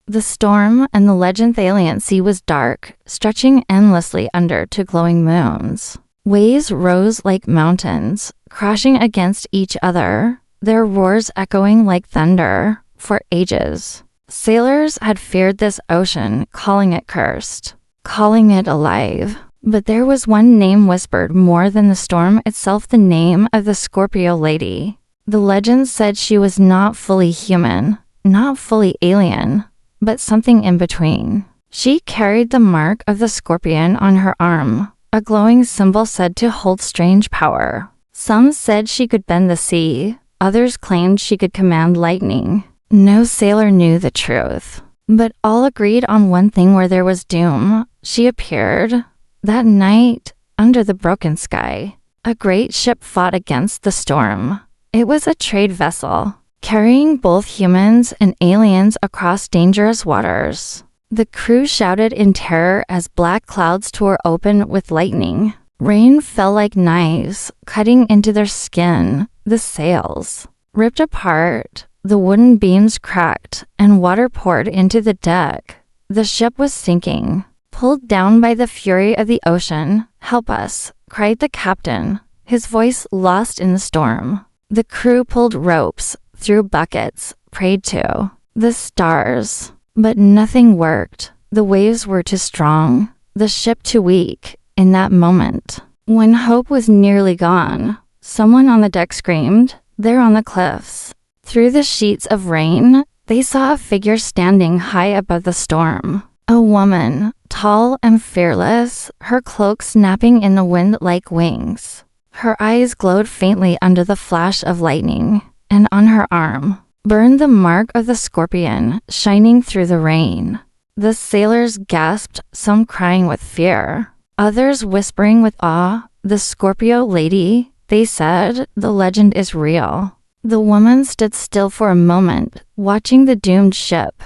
The storm and the legend alien sea was dark, stretching endlessly under to glowing moons. Waves rose like mountains, crashing against each other, their roars echoing like thunder. For ages, sailors had feared this ocean, calling it cursed, calling it alive. But there was one name whispered more than the storm itself, the name of the Scorpio lady. The legend said she was not fully human, not fully alien, but something in between. She carried the mark of the scorpion on her arm, a glowing symbol said to hold strange power. Some said she could bend the sea, others claimed she could command lightning. No sailor knew the truth, but all agreed on one thing: where there was doom, she appeared. That night, under the broken sky, a great ship fought against the storm. It was a trade vessel, carrying both humans and aliens across dangerous waters. The crew shouted in terror as black clouds tore open with lightning. Rain fell like knives, cutting into their skin. The sails ripped apart, the wooden beams cracked, and water poured into the deck. The ship was sinking, pulled down by the fury of the ocean. "Help us," cried the captain, his voice lost in the storm. The crew pulled ropes, threw buckets, prayed to the stars, but nothing worked. The waves were too strong, the ship too weak. In that moment, when hope was nearly gone, someone on the deck screamed, "There on the cliffs." Through the sheets of rain, they saw a figure standing high above the storm. A woman, tall and fearless, her cloak snapping in the wind like wings. Her eyes glowed faintly under the flash of lightning, and on her arm burned the mark of the scorpion, shining through the rain. The sailors gasped, some crying with fear, others whispering with awe. "The Scorpio lady," they said, "the legend is real." The woman stood still for a moment, watching the doomed ship.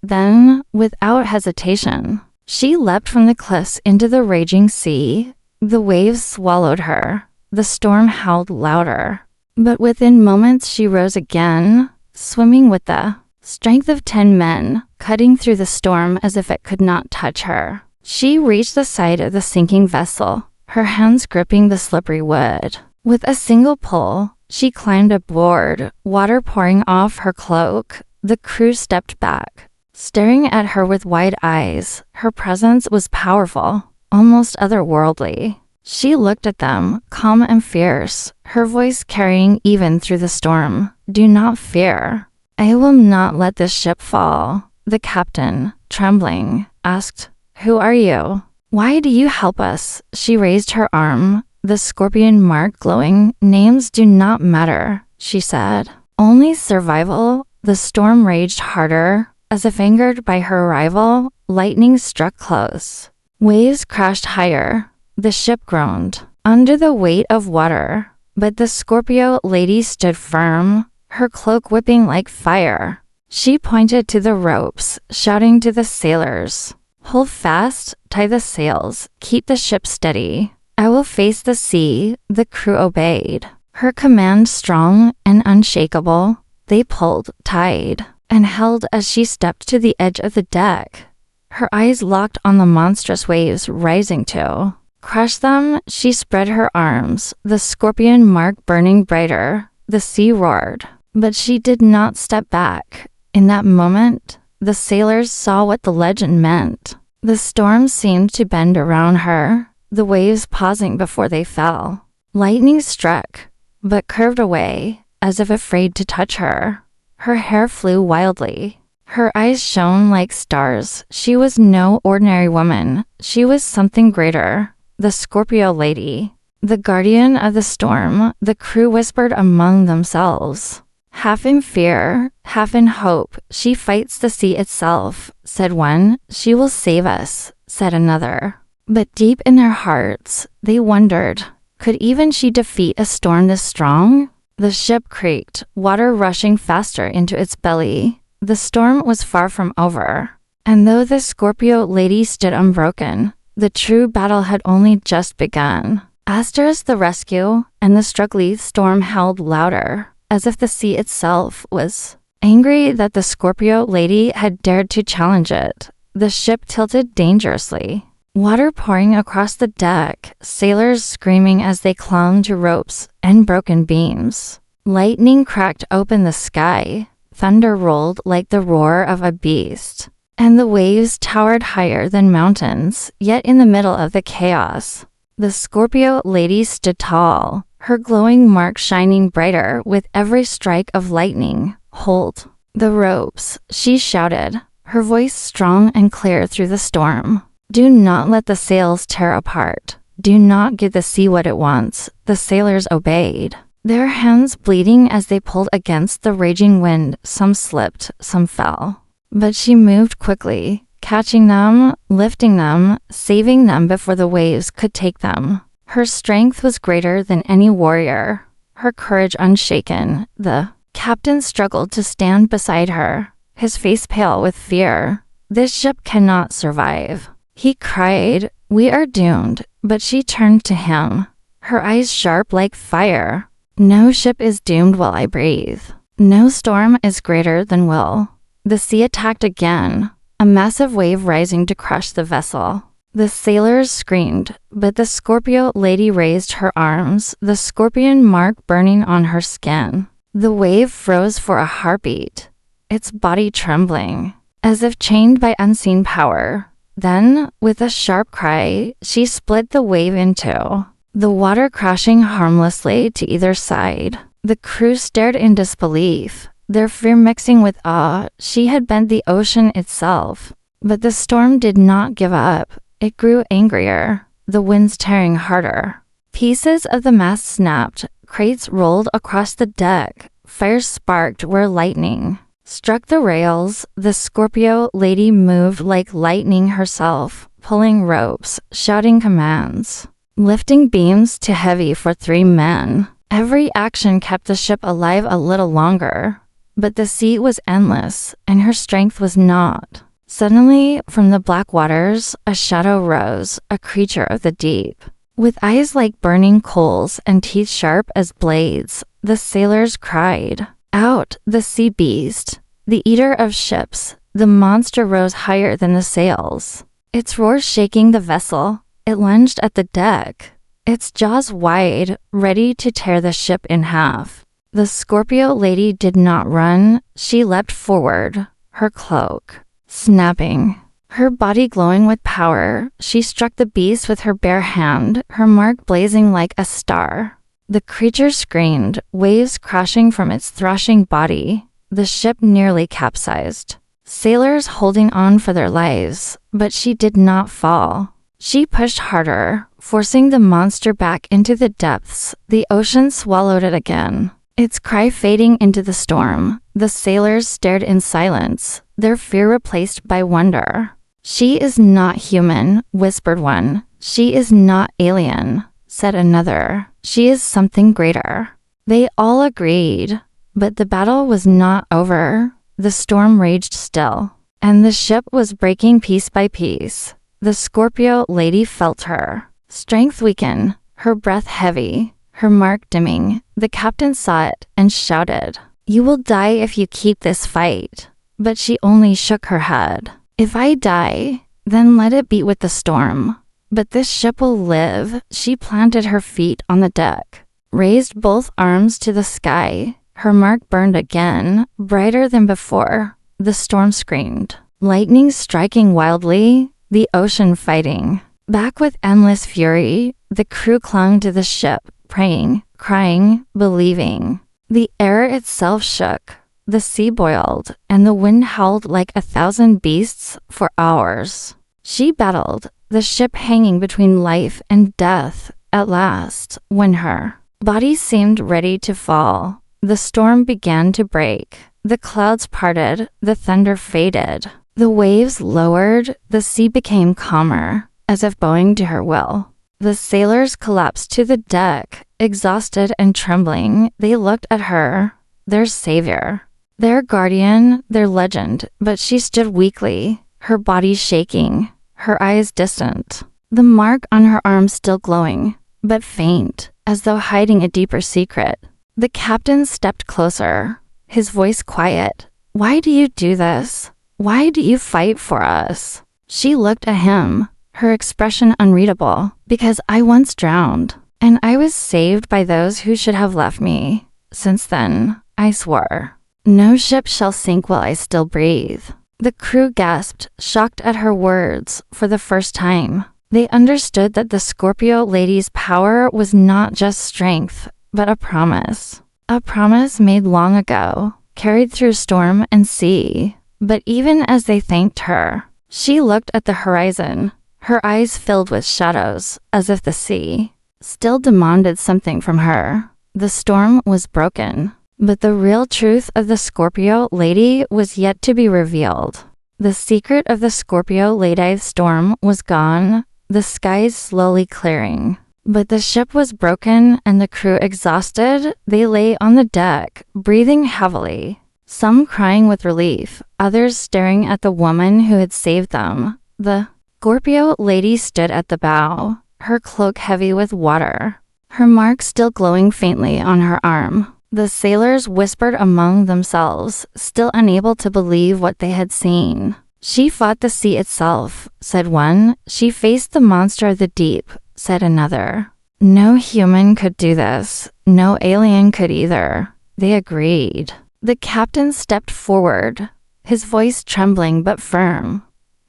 Then, without hesitation, she leapt from the cliffs into the raging sea. The waves swallowed her. The storm howled louder. But within moments she rose again, swimming with the strength of 10 men, cutting through the storm as if it could not touch her. She reached the side of the sinking vessel, her hands gripping the slippery wood. With a single pull, she climbed aboard, water pouring off her cloak. The crew stepped back, staring at her with wide eyes. Her presence was powerful, almost otherworldly. She looked at them, calm and fierce, her voice carrying even through the storm. "Do not fear. I will not let this ship fall." The captain, trembling, asked, "Who are you? Why do you help us?" She raised her arm, the scorpion mark glowing. "Names do not matter," she said. "Only survival." The storm raged harder. As if angered by her arrival, lightning struck close. Waves crashed higher. The ship groaned under the weight of water, but the Scorpio lady stood firm, her cloak whipping like fire. She pointed to the ropes, shouting to the sailors, "Hold fast, tie the sails, keep the ship steady. I will face the sea." The crew obeyed, her command strong and unshakable. They pulled, tied, and held as she stepped to the edge of the deck. Her eyes locked on the monstrous waves rising to crush them. She spread her arms, the scorpion mark burning brighter. The sea roared, but she did not step back. In that moment, the sailors saw what the legend meant. The storm seemed to bend around her, the waves pausing before they fell. Lightning struck, but curved away, as if afraid to touch her. Her hair flew wildly. Her eyes shone like stars. She was no ordinary woman. She was something greater. The Scorpio lady, the guardian of the storm. The crew whispered among themselves, half in fear, half in hope. "She fights the sea itself," said one. "She will save us," said another. But deep in their hearts, they wondered, could even she defeat a storm this strong? The ship creaked, water rushing faster into its belly. The storm was far from over, and though the Scorpio lady stood unbroken, the true battle had only just begun. Asterisk the rescue, and the struggling storm howled louder, as if the sea itself was Angry that the Scorpio lady had dared to challenge it, the ship tilted dangerously. Water pouring across the deck, sailors screaming as they clung to ropes and broken beams. Lightning cracked open the sky, thunder rolled like the roar of a beast, and the waves towered higher than mountains, yet in the middle of the chaos. The Scorpio lady stood tall, her glowing mark shining brighter with every strike of lightning. "Hold the ropes," she shouted, her voice strong and clear through the storm. "Do not let the sails tear apart. Do not give the sea what it wants." The sailors obeyed, their hands bleeding as they pulled against the raging wind. Some slipped, some fell. But she moved quickly, catching them, lifting them, saving them before the waves could take them. Her strength was greater than any warrior, her courage unshaken. The captain struggled to stand beside her, his face pale with fear. "This ship cannot survive," he cried. "We are doomed." But she turned to him, her eyes sharp like fire. "No ship is doomed while I breathe. No storm is greater than will." The sea attacked again, a massive wave rising to crush the vessel. The sailors screamed, but the Scorpio lady raised her arms, the scorpion mark burning on her skin. The wave froze for a heartbeat, its body trembling, as if chained by unseen power. Then, with a sharp cry, she split the wave in two, the water crashing harmlessly to either side. The crew stared in disbelief, their fear mixing with awe. She had bent the ocean itself. But the storm did not give up. It grew angrier, the winds tearing harder. Pieces of the mast snapped, crates rolled across the deck, fires sparked where lightning struck the rails. The Scorpio lady moved like lightning herself, pulling ropes, shouting commands, lifting beams too heavy for 3 men. Every action kept the ship alive a little longer, but the sea was endless, and her strength was not. Suddenly, from the black waters, a shadow rose, a creature of the deep. With eyes like burning coals and teeth sharp as blades, the sailors cried, "Out, the sea beast, the eater of ships!" The monster rose higher than the sails, its roar shaking the vessel. It lunged at the deck, its jaws wide, ready to tear the ship in half. The Scorpio lady did not run, she leapt forward, her cloak snapping, her body glowing with power. She struck the beast with her bare hand, her mark blazing like a star. The creature screamed, waves crashing from its thrashing body. The ship nearly capsized, sailors holding on for their lives, but she did not fall. She pushed harder, forcing the monster back into the depths. The ocean swallowed it again, its cry fading into the storm. The sailors stared in silence, their fear replaced by wonder. "She is not human," whispered one. "She is not alien," said another. "She is something greater." They all agreed, but the battle was not over. The storm raged still, and the ship was breaking piece by piece. The Scorpio lady felt her strength weaken, her breath heavy, her mark dimming. The captain saw it and shouted, "You will die if you keep this fight." But she only shook her head. "If I die, then let it be with the storm. But this ship will live." She planted her feet on the deck, raised both arms to the sky. Her mark burned again, brighter than before. The storm screamed, lightning striking wildly, the ocean fighting back with endless fury. The crew clung to the ship, praying, crying, believing. The air itself shook, the sea boiled, and the wind howled like 1,000 beasts for hours. She battled, the ship hanging between life and death. At last, when her body seemed ready to fall, the storm began to break. The clouds parted, the thunder faded, the waves lowered, the sea became calmer, as if bowing to her will. The sailors collapsed to the deck, exhausted and trembling. They looked at her, their savior, their guardian, their legend, but she stood weakly, her body shaking, her eyes distant, the mark on her arm still glowing, but faint, as though hiding a deeper secret. The captain stepped closer, his voice quiet. Why do you do this? Why do you fight for us?" She looked at him, her expression unreadable. "Because I once drowned, and I was saved by those who should have left me. Since then, I swore, no ship shall sink while I still breathe." The crew gasped, shocked at her words. For the first time, they understood that the Scorpio lady's power was not just strength, but a promise. A promise made long ago, carried through storm and sea. But even as they thanked her, she looked at the horizon, her eyes filled with shadows, as if the sea still demanded something from her. The storm was broken, but the real truth of the Scorpio lady was yet to be revealed. The secret of the Scorpio lady's storm was gone, the skies slowly clearing. But the ship was broken and the crew exhausted. They lay on the deck, breathing heavily, some crying with relief, others staring at the woman who had saved them. The Scorpio lady stood at the bow, her cloak heavy with water, her mark still glowing faintly on her arm. The sailors whispered among themselves, still unable to believe what they had seen. "She fought the sea itself," said one. "She faced the monster of the deep," said another. "No human could do this. No alien could either," they agreed. The captain stepped forward, his voice trembling but firm.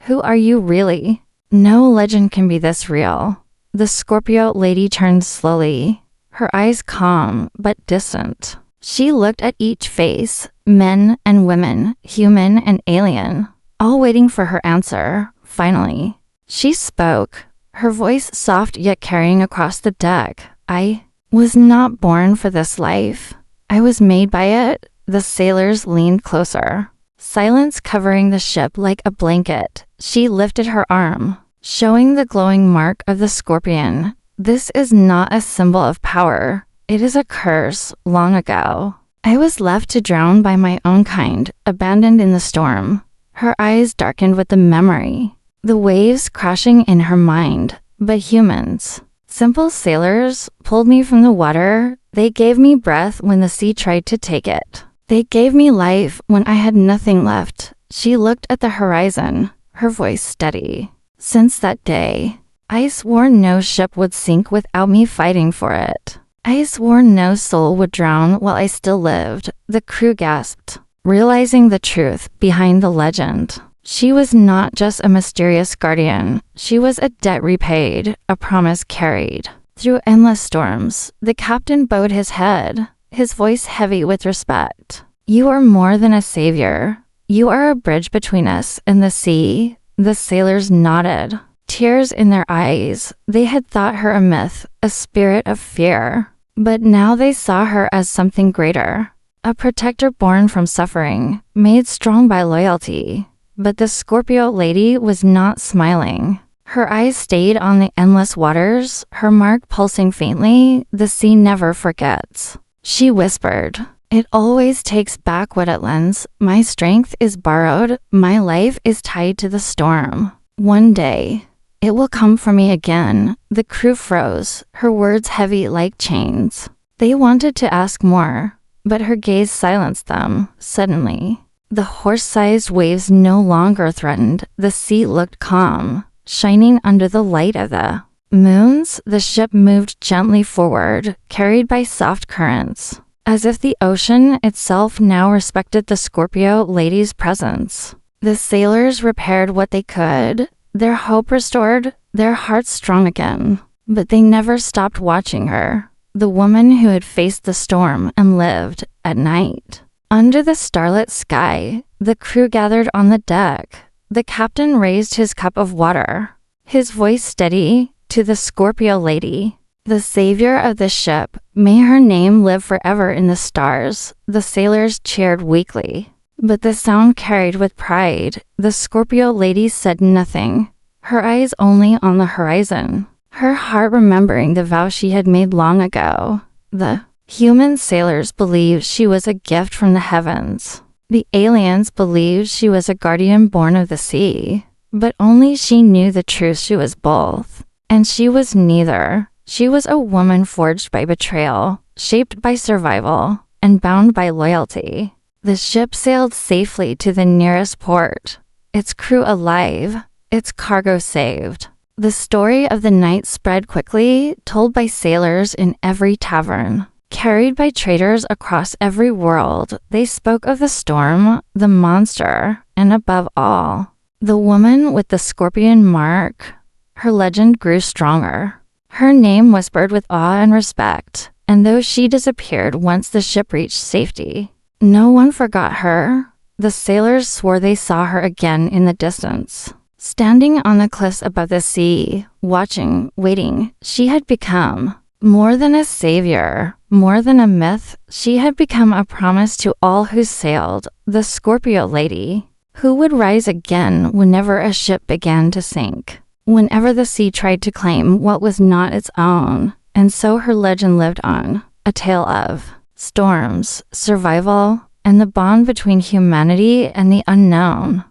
"Who are you really? No legend can be this real." The Scorpio lady turned slowly, her eyes calm but distant. She looked at each face, men and women, human and alien, all waiting for her answer. Finally, she spoke, her voice soft yet carrying across the deck. "I was not born for this life. I was made by it." The sailors leaned closer, silence covering the ship like a blanket. She lifted her arm, showing the glowing mark of the scorpion. "This is not a symbol of power. It is a curse. Long ago, I was left to drown by my own kind, abandoned in the storm." Her eyes darkened with the memory, the waves crashing in her mind. "But humans, simple sailors, pulled me from the water. They gave me breath when the sea tried to take it. They gave me life when I had nothing left." She looked at the horizon, her voice steady. "Since that day, I swore no ship would sink without me fighting for it. I swore no soul would drown while I still lived." The crew gasped, realizing the truth behind the legend. She was not just a mysterious guardian. She was a debt repaid, a promise carried through endless storms. The captain bowed his head, his voice heavy with respect. "You are more than a savior. You are a bridge between us and the sea." The sailors nodded, tears in their eyes. They had thought her a myth, a spirit of fear. But now they saw her as something greater, a protector born from suffering, made strong by loyalty. But the Scorpio lady was not smiling. Her eyes stayed on the endless waters, her mark pulsing faintly. "The sea never forgets," she whispered. "It always takes back what it lends. My strength is borrowed. My life is tied to the storm. One day, it will come for me again." The crew froze, her words heavy like chains. They wanted to ask more, but her gaze silenced them. Suddenly, the horse-sized waves no longer threatened. The sea looked calm, shining under the light of the moons. The ship moved gently forward, carried by soft currents, as if the ocean itself now respected the Scorpio lady's presence. The sailors repaired what they could, their hope restored, their hearts strong again. But they never stopped watching her, the woman who had faced the storm and lived. At night, under the starlit sky, the crew gathered on the deck. The captain raised his cup of water, his voice steady, to the Scorpio lady, the savior of the ship. May her name live forever in the stars. The sailors cheered weakly, but the sound carried with pride. The Scorpio lady said nothing, her eyes only on the horizon, her heart remembering the vow she had made long ago. The human sailors believed she was a gift from the heavens. The aliens believed she was a guardian born of the sea. But only she knew the truth. She was both. And she was neither. She was a woman forged by betrayal, shaped by survival, and bound by loyalty. The ship sailed safely to the nearest port, its crew alive, its cargo saved. The story of the night spread quickly, told by sailors in every tavern. Carried by traders across every world, they spoke of the storm, the monster, and above all, the woman with the scorpion mark. Her legend grew stronger. Her name whispered with awe and respect, and though she disappeared once the ship reached safety, no one forgot her. The sailors swore they saw her again in the distance. Standing on the cliffs above the sea, watching, waiting, she had become more than a savior, more than a myth. She had become a promise to all who sailed, the Scorpio Lady, who would rise again whenever a ship began to sink, whenever the sea tried to claim what was not its own. And so her legend lived on, a tale of storms, survival, and the bond between humanity and the unknown.